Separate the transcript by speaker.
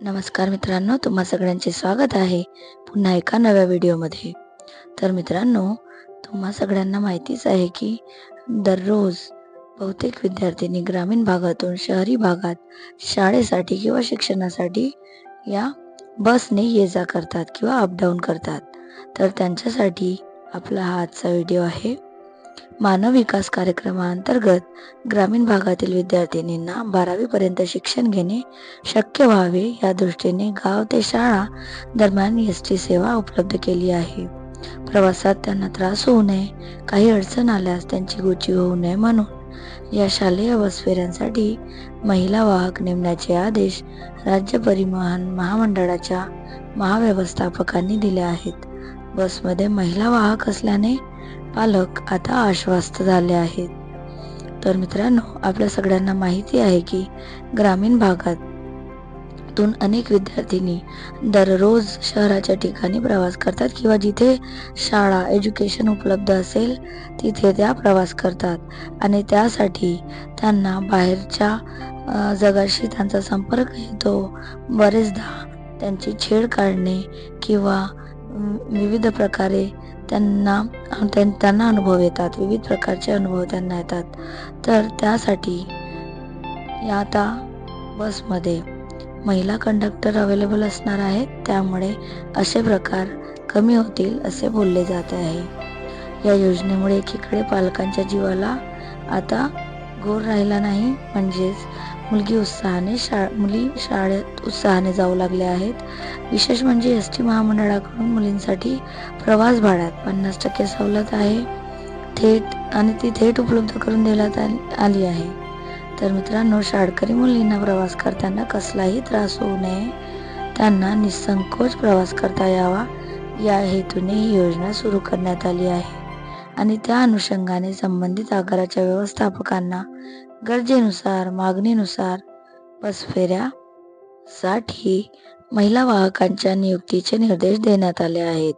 Speaker 1: नमस्कार मित्रांनो, तुम्हा सगळ्यांचे स्वागत आहे पुन्हा एका नव्या व्हिडिओमध्ये. तर मित्रांनो, तुम्हा सगळ्यांना माहितीच आहे की दररोज बहुतेक विद्यार्थ्यांनी ग्रामीण भागातून शहरी भागात शाळेसाठी किंवा शिक्षणासाठी या बसने ये जा करतात किंवा अपडाऊन करतात. तर त्यांच्यासाठी आपला हा आजचा व्हिडिओ आहे. मानव विकास कार्यक्रमाअंतर्गत ग्रामीण भागातील विद्यार्थिनींना 12वी पर्यंत शिक्षण घेणे शक्य व्हावे या दृष्टीने गाव ते शाळा दरम्यान एस.टी सेवा उपलब्ध केली आहे. प्रवासात त्यांना त्रास होऊ नये, काही अडचण आल्यास त्यांची गोची होऊ नये म्हणून या शालेय बस फेऱ्यांसाठी महिला वाहक नेमण्याचे आदेश राज्य परिवहन महामंडळाच्या महाव्यवस्थापकांनी दिले आहेत. बसमध्ये महिला वाहक असल्याने पालक आता आश्वस्त झाले आहेत. तर मित्रांनो, आपल्या सगळ्यांना माहिती आहे की ग्रामीण भागातून अनेक विद्यार्थिनी दररोज शहराच्या ठिकाणी प्रवास करतात किंवा जिथे शाळा एज्युकेशन उपलब्ध असेल तिथे त्या प्रवास करतात आणि त्यासाठी त्यांना बाहेरच्या जगाशी त्यांचा संपर्क येतो. बरेचदा त्यांची छेड काढणे किंवा विविध प्रकारे त्यांना अनुभव येतात, विविध प्रकारचे अनुभव त्यांना येतात. तर त्यासाठी या आता बसमध्ये महिला कंडक्टर अवेलेबल असणार आहेत, त्यामुळे असे प्रकार कमी होतील असे बोलले जात आहे. या योजनेमुळे एकीकडे पालकांच्या जीवाला आता घोर राहिला नाही, म्हणजेच मुली शाळेत उत्साहाने जाऊ लागल्या आहेत. विशेष म्हणजे एस.टी महामंडळाकडून मुलींसाठी प्रवास भाड्यात 50% सवलत आहे ती थेट उपलब्ध करून देण्यात आली आहे. तर मित्रांनो, शाळकरी मुलींना प्रवास करताना कसलाही त्रास होऊ नये, त्यांना निसंकोच प्रवास करता यावा या हेतूने ही योजना सुरू करण्यात आली आहे आणि त्या अनुषंगाने संबंधित आगाराच्या व्यवस्थापकांना गरजेनुसार मागणीनुसार बसफेऱ्यासाठी महिला वाहकांच्या नियुक्तीचे निर्देश देण्यात आले आहेत.